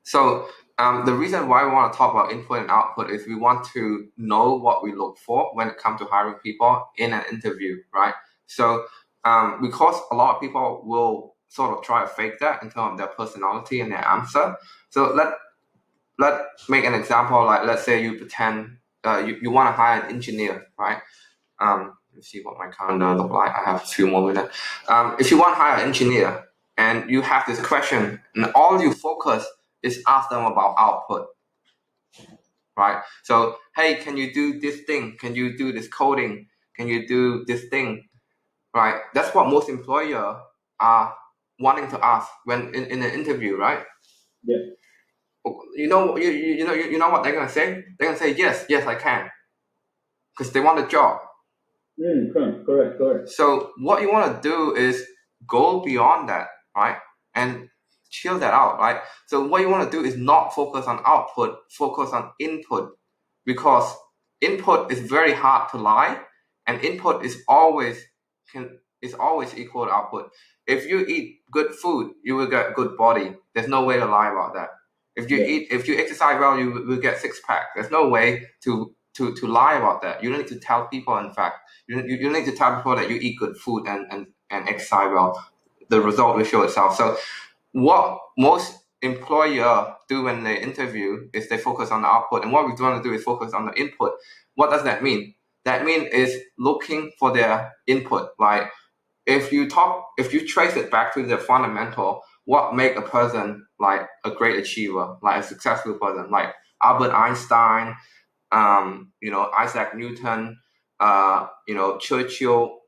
So the reason why we want to talk about input and output is we want to know what we look for when it comes to hiring people in an interview, right? So because a lot of people will sort of try to fake that in terms of their personality and their answer. So let's make an example. Like let's say you pretend you want to hire an engineer, right? Let's see what my calendar look like. I have a few more minutes. If you want to hire an engineer and you have this question, and all you focus is ask them about output, right? So, hey, can you do this thing? Can you do this coding? Can you do this thing? Right? That's what most employer are wanting to ask when in an interview, right? Yeah. You know what they're gonna say? They're gonna say yes, I can, because they want a job. Correct. So what you want to do is go beyond that, right? And chill that out, right? So what you want to do is not focus on output, focus on input, because input is very hard to lie, and input is always equal to output. If you eat good food, you will get good body. There's no way to lie about that. If you exercise well, you will get six pack. There's no way to lie about that. You don't need to tell people. In fact, you need to tell people that you eat good food and exercise well. The result will show itself. So what most employer do when they interview is they focus on the output, and what we want to do is focus on the input. What does that mean? That mean is looking for their input. Like if you trace it back to the fundamental, what make a person like a great achiever, like a successful person, like Albert Einstein, Isaac Newton, Churchill,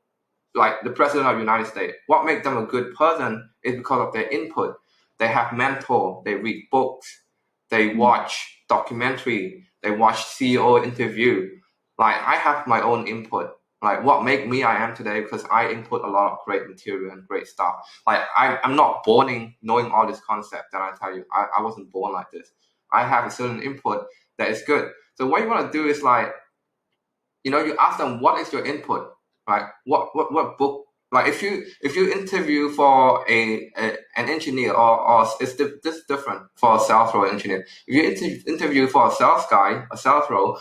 like the president of the United States. What makes them a good person is because of their input. They have mentor, they read books, they watch documentary, they watch CEO interview. Like I have my own input. Like what make me I am today because I input a lot of great material and great stuff. Like I'm not born in knowing all this concept that I tell you. I wasn't born like this. I have a certain input that is good. So what you want to do is like, you ask them what is your input, right? What book? Like if you interview for an engineer or this different for a sales role engineer. If you interview for a sales guy, a sales role,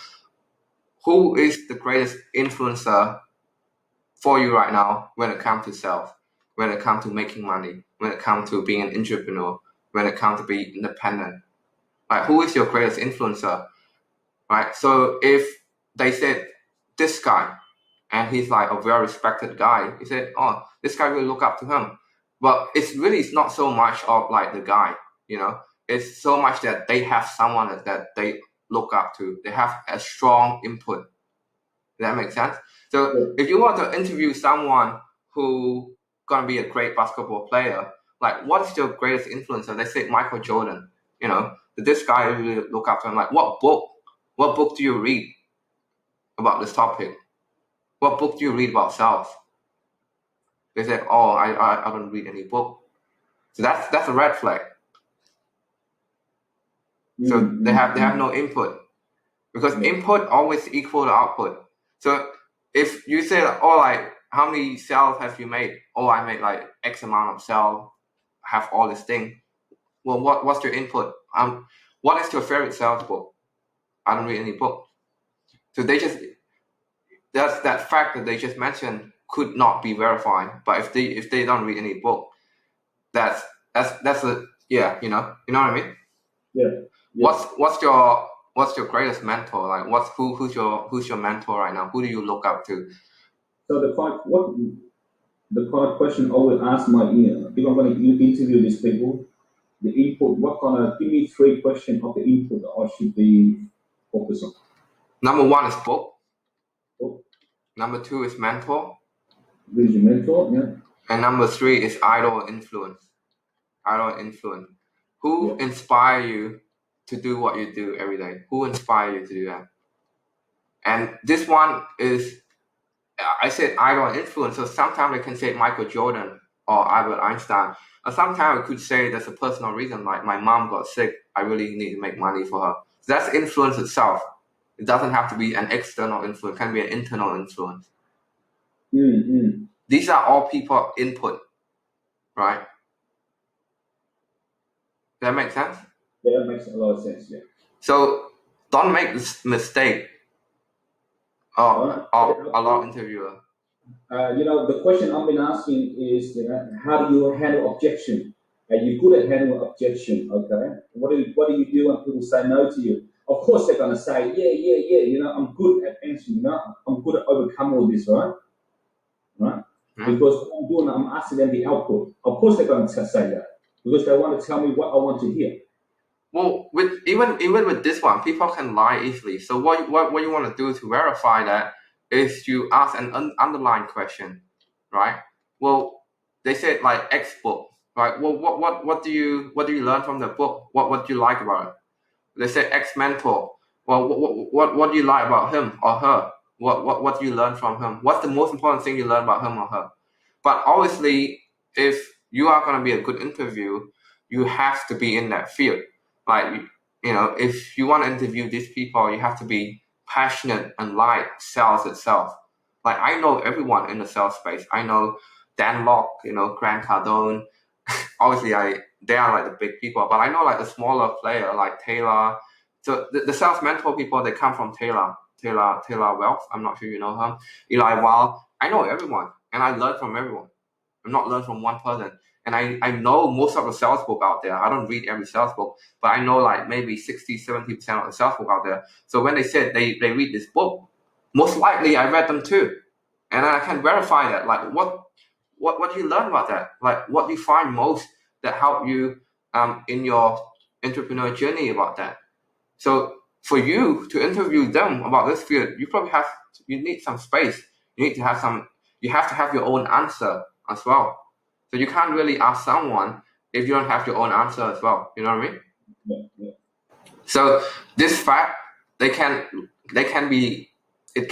who is the greatest influencer for you right now when it comes to sales, when it comes to making money, when it comes to being an entrepreneur, when it comes to being independent? Like who is your greatest influencer, right? So if they said this guy, and he's like a very respected guy, you said, oh, this guy will look up to him. But it's not so much of like the guy, it's so much that they have someone that they look up to. They have a strong input. Does that make sense? So if you want to interview someone who gonna be a great basketball player, like what's your greatest influencer? They say Michael Jordan. This guy really look up to him. Like what book do you read about this topic? What book do you read about sales? They said, oh, I don't read any book. So that's a red flag. So they have no input, because input always equal to output. So if you say, oh, like how many sales have you made? Oh, I made like X amount of sales. Have all this thing. Well, what's your input? What is your favorite sales book? I don't read any book. So that's that fact that they just mentioned could not be verified. But if they don't read any book, that's a you know what I mean? Yeah. What's your greatest mentor? Like who's your mentor right now? Who do you look up to? So the kind of question I would ask my if I'm going to interview these people, the input. What kind of give me three questions of the input that I should be focused on. Number one is book. Book. Number two is mentor. Who's your mentor? Yeah. And number three is idol influence. Who inspire you to do what you do every day? Who inspire you to do that? And this one is, I said idol influence. So sometimes I can say Michael Jordan or Albert Einstein. Or sometimes I could say there's a personal reason, like my mom got sick. I really need to make money for her. So that's influence itself. It doesn't have to be an external influence. It can be an internal influence. Mm-hmm. These are all people input, right? Does that make sense? Yeah, that makes a lot of sense. Yeah. So don't make this mistake of a lot of interviewer. The question I've been asking is, how do you handle objection? Are you good at handling objection? Okay. What do you do when people say no to you? Of course, they're going to say, yeah. I'm good at answering. I'm good at overcome all this, right? Because what I'm doing, I'm asking them the output. Of course, they're going to say that because they want to tell me what I want to hear. Well, even with this one, people can lie easily. So what you want to do to verify that is you ask an underlying question, right? Well, they said like X book, right? Well, what do you learn from the book? What do you like about it? They say X mentor. Well, what do you like about him or her? What do you learn from him? What's the most important thing you learn about him or her? But obviously, if you are going to be a good interview, you have to be in that field. Like, if you want to interview these people, you have to be passionate and like sales itself. Like, I know everyone in the sales space. I know Dan Locke, Grant Cardone. Obviously, they are like the big people, but I know like the smaller player like Taylor. So the sales mentor people, they come from Taylor Wealth. I'm not sure you know him. Eli Wild. I know everyone, and I learn from everyone. I'm not learn from one person. And I know most of the sales book out there. I don't read every sales book, but I know like maybe 60-70% of the sales book out there. So when they said they read this book, most likely I read them too. And I can verify that. Like what do you learn about that? Like what do you find most that help you in your entrepreneur journey about that? So for you to interview them about this field, you need some space. You have to have your own answer as well. So you can't really ask someone if you don't have your own answer as well. You know what I mean? Yeah. So this fact, it can be, they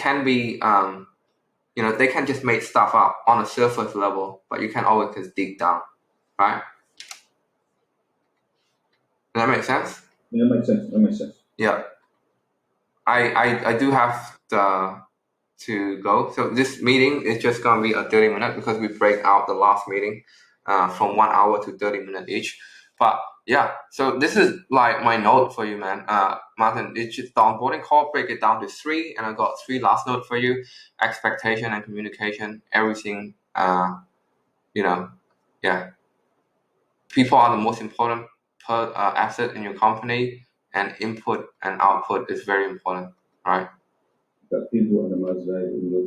can just make stuff up on a surface level, but you can always just dig down, right? Does that make sense? Yeah, that makes sense. Yeah. I do have to go. So this meeting is just gonna be a 30-minute because we break out the last meeting from 1 hour to 30 minutes each. But yeah, so this is like my note for you, man. Martin, it's just the onboarding call, break it down to 3, and I got 3 last notes for you: expectation and communication, everything. Yeah. People are the most important asset in your company, and input and output is very important, right? That people are the most valuable.